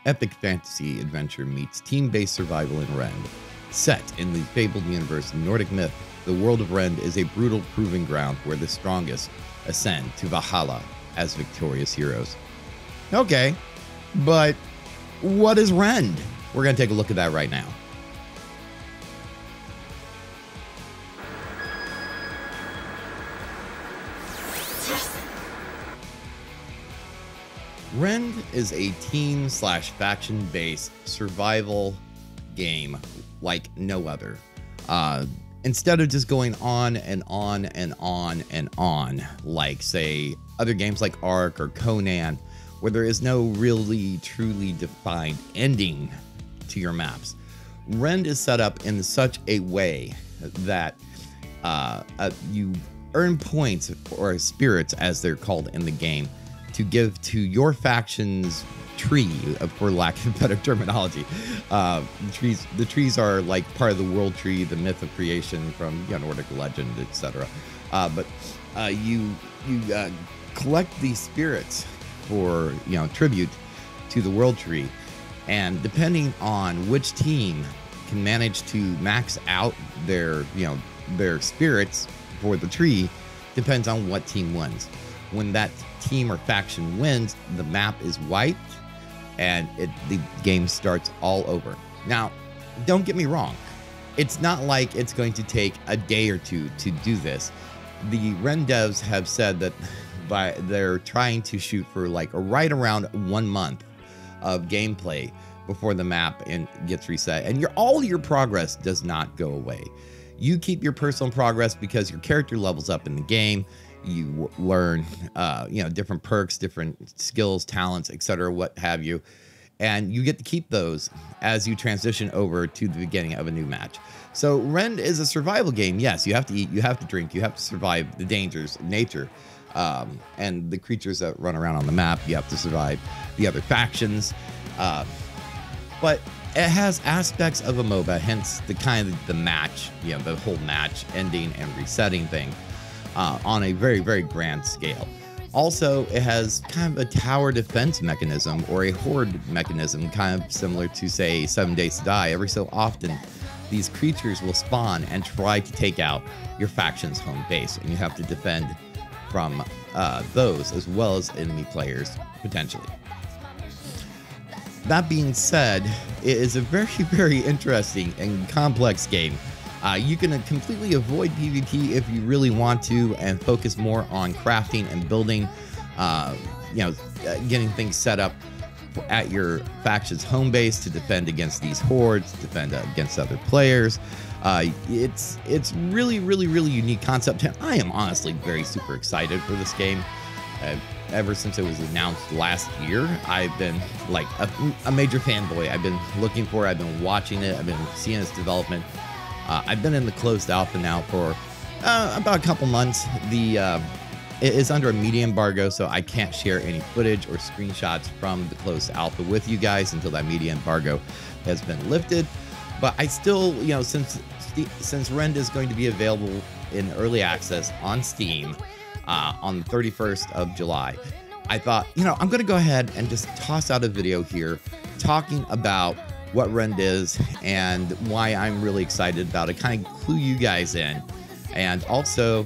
Epic fantasy adventure meets team-based survival in Rend. Set in the fabled universe of Nordic myth, the world of Rend is a brutal proving ground where the strongest ascend to Valhalla as victorious heroes. Okay, but what is Rend? We're going to take a look at that right now. Rend is a team/faction-based survival game like no other. Instead of just going on and on and on and on, like say other games like Ark or Conan, where there is no really truly defined ending to your maps, Rend is set up in such a way that you earn points, or spirits as they're called in the game, to give to your faction's tree, for lack of better terminology. The trees are like part of the world tree, the myth of creation from Nordic legend, etc. But you collect these spirits for tribute to the world tree, and depending on which team can manage to max out their spirits for the tree, depends on what team wins. When that team or faction wins, the map is wiped and the game starts all over. Now, don't get me wrong. It's not like it's going to take a day or two to do this. The Rend devs have said that they're trying to shoot for like right around 1 month of gameplay before the map gets reset. And all your progress does not go away. You keep your personal progress because your character levels up in the game. You learn, different perks, different skills, talents, etc., what have you. And you get to keep those as you transition over to the beginning of a new match. So Rend is a survival game. Yes, you have to eat, you have to drink, you have to survive the dangers of nature. And the creatures that run around on the map, you have to survive the other factions. But it has aspects of a MOBA, hence the match, the whole match ending and resetting thing. On a very, very grand scale. Also, it has kind of a tower defense mechanism or a horde mechanism, kind of similar to, say, 7 Days to Die. Every so often, these creatures will spawn and try to take out your faction's home base, and you have to defend from those as well as enemy players, potentially. That being said, it is a very, very interesting and complex game. You can completely avoid PvP if you really want to and focus more on crafting and building, getting things set up at your faction's home base to defend against these hordes, defend against other players. It's really, really, really unique concept, and I am honestly very super excited for this game. Ever since it was announced last year, I've been like a major fanboy. I've been looking for it, I've been watching it, I've been seeing its development. I've been in the closed alpha now for about a couple months. It is under a media embargo, so I can't share any footage or screenshots from the closed alpha with you guys until that media embargo has been lifted. But I still, since Rend is going to be available in early access on Steam on the 31st of July, I thought, I'm going to go ahead and just toss out a video here talking about what Rend is and why I'm really excited about it, kind of clue you guys in. And also,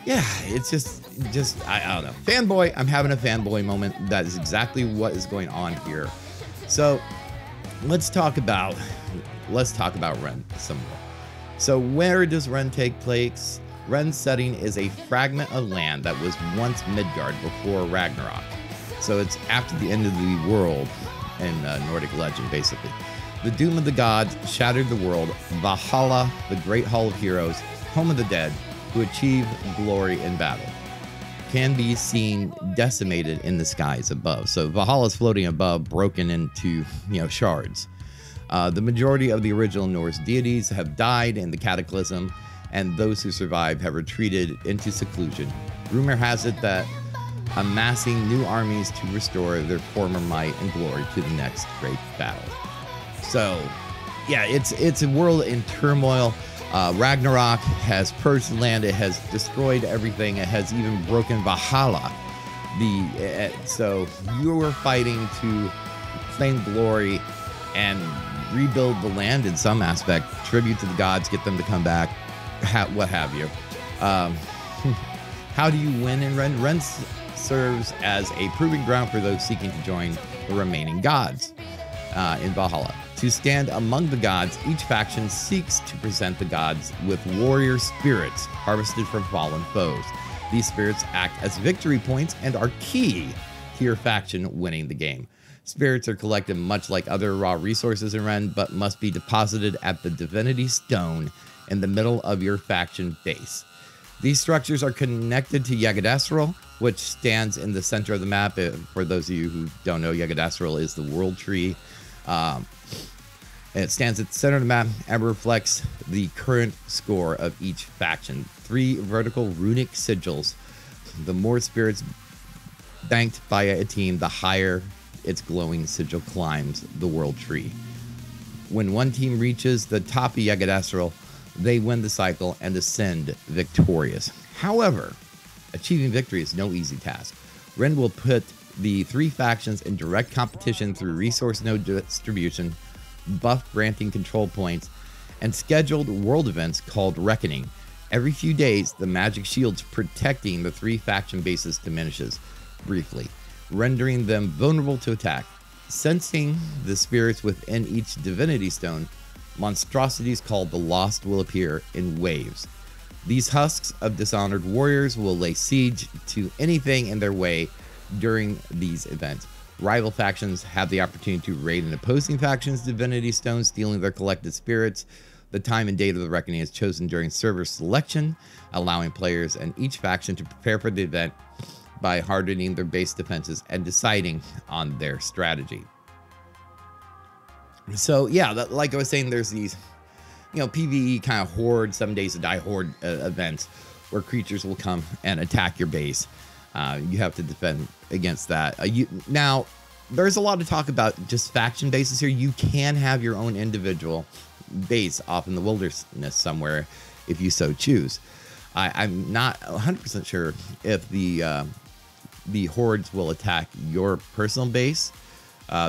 yeah, it's just I don't know, fanboy. I'm having a fanboy moment. That is exactly what is going on here. So let's talk about Rend some more. So where does Rend take place? Rend's setting is a fragment of land that was once Midgard before Ragnarok. So it's after the end of the world in Nordic legend, basically. The doom of the gods shattered the world. Valhalla, the great hall of heroes, home of the dead, who achieve glory in battle, can be seen decimated in the skies above. So Valhalla is floating above, broken into shards. The majority of the original Norse deities have died in the cataclysm, and those who survived have retreated into seclusion. Rumor has it that amassing new armies to restore their former might and glory to the next great battle. So, yeah, it's a world in turmoil. Ragnarok has purged the land. It has destroyed everything. It has even broken Valhalla. So you are fighting to claim glory and rebuild the land in some aspect, tribute to the gods, get them to come back, what have you. How do you win in Rend? Rend serves as a proving ground for those seeking to join the remaining gods in Valhalla. To stand among the gods, each faction seeks to present the gods with warrior spirits harvested from fallen foes. These spirits act as victory points and are key to your faction winning the game. Spirits are collected much like other raw resources in Rend, but must be deposited at the divinity stone in the middle of your faction base. These structures are connected to Yggdrasil, which stands in the center of the map. For those of you who don't know, Yggdrasil is the world tree. It stands at the center of the map and reflects the current score of each faction. 3 vertical runic sigils. The more spirits banked by a team, the higher its glowing sigil climbs the world tree. When one team reaches the top of Yggdrasil, they win the cycle and ascend victorious. However, achieving victory is no easy task. Rend will put the 3 factions in direct competition through resource node distribution, buff granting control points, and scheduled world events called Reckoning. Every few days, the magic shields protecting the 3 faction bases diminishes briefly, rendering them vulnerable to attack. Sensing the spirits within each divinity stone, monstrosities called the Lost will appear in waves. These husks of dishonored warriors will lay siege to anything in their way during these events. Rival factions have the opportunity to raid an opposing faction's divinity stone, stealing their collected spirits. The time and date of the reckoning is chosen during server selection, allowing players and each faction to prepare for the event by hardening their base defenses and deciding on their strategy. So yeah, like I was saying, there's these, PvE kind of horde, 7 days to die horde events where creatures will come and attack your base. You have to defend against that. Now, there's a lot of talk about just faction bases here. You can have your own individual base off in the wilderness somewhere if you so choose. I'm not 100% sure if the hordes will attack your personal base.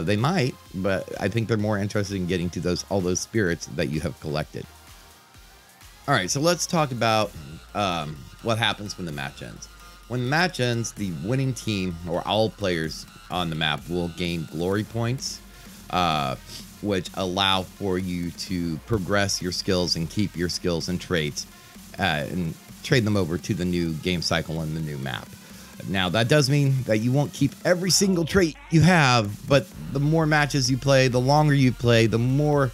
They might, but I think they're more interested in getting to all those spirits that you have collected. All right, so let's talk about what happens when the match ends. When the match ends, the winning team, or all players on the map, will gain glory points, which allow for you to progress your skills and keep your skills and traits and trade them over to the new game cycle and the new map. Now, that does mean that you won't keep every single trait you have, but the more matches you play, the longer you play, the more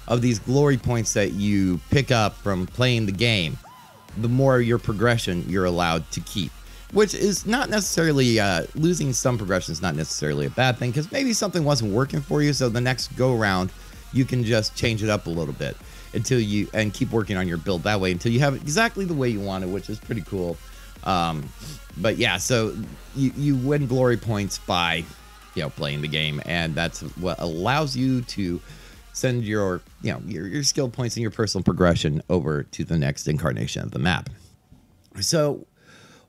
of these glory points that you pick up from playing the game, the more your progression you're allowed to keep. Which is not necessarily, losing some progression is not necessarily a bad thing, because maybe something wasn't working for you, so the next go-around, you can just change it up a little bit and keep working on your build that way until you have it exactly the way you want it, which is pretty cool. But yeah, so you win glory points by, playing the game, and that's what allows you to send your skill points and your personal progression over to the next incarnation of the map. So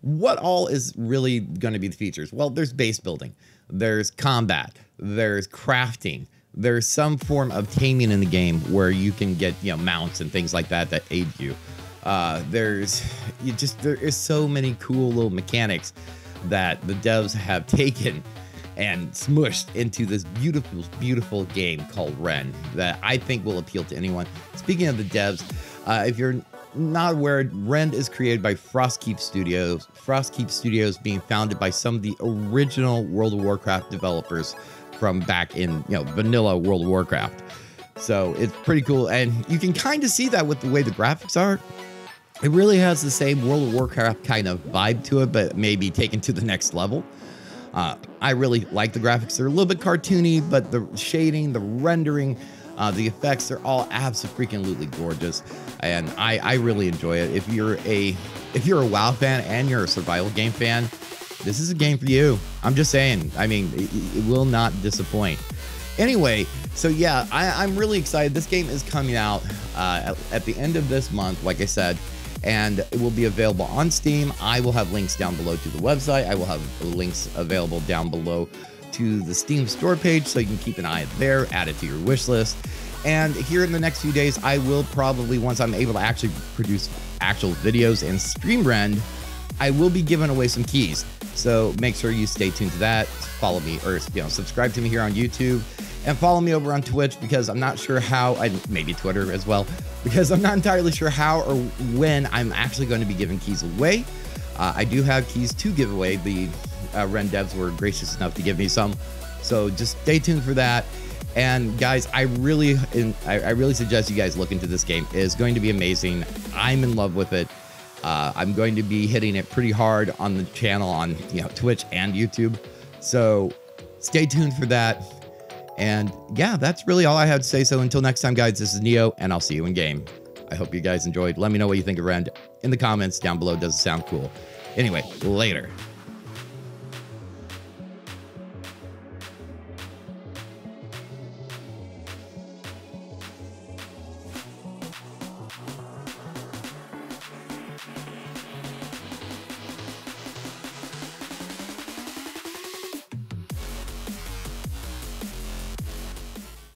what all is really going to be the features? Well, there's base building, there's combat, there's crafting, there's some form of taming in the game where you can get, mounts and things like that aid you. There is so many cool little mechanics that the devs have taken and smushed into this beautiful, beautiful game called Rend that I think will appeal to anyone. Speaking of the devs, if you're not aware, Rend is created by Frostkeep Studios. Frostkeep Studios being founded by some of the original World of Warcraft developers from back in, vanilla World of Warcraft. So it's pretty cool, and you can kind of see that with the way the graphics are. It really has the same World of Warcraft kind of vibe to it, but maybe taken to the next level. I really like the graphics. They're a little bit cartoony, but the shading, the rendering, the effects, they're all absolutely gorgeous, and I really enjoy it. If you're a WoW fan and you're a survival game fan, this is a game for you. I'm just saying. I mean, it will not disappoint. Anyway, so yeah, I'm really excited. This game is coming out at the end of this month, like I said, and it will be available on Steam. I will have links down below to the website. I will have links available down below to the Steam store page so you can keep an eye there, add it to your wish list. And here in the next few days, I will probably, once I'm able to actually produce actual videos and stream Rend, I will be giving away some keys. So make sure you stay tuned to that. Follow me, or subscribe to me here on YouTube, and follow me over on Twitch, because I'm not sure how, maybe Twitter as well, because I'm not entirely sure how or when I'm actually going to be giving keys away. I do have keys to give away. The Rend devs were gracious enough to give me some, so just stay tuned for that. And guys, I really suggest you guys look into this game. It's going to be amazing. I'm in love with it. I'm going to be hitting it pretty hard on the channel on Twitch and YouTube. So stay tuned for that. And yeah, that's really all I have to say. So until next time, guys, this is Neo, and I'll see you in game. I hope you guys enjoyed. Let me know what you think of Rend in the comments down below. Does it sound cool? Anyway, later.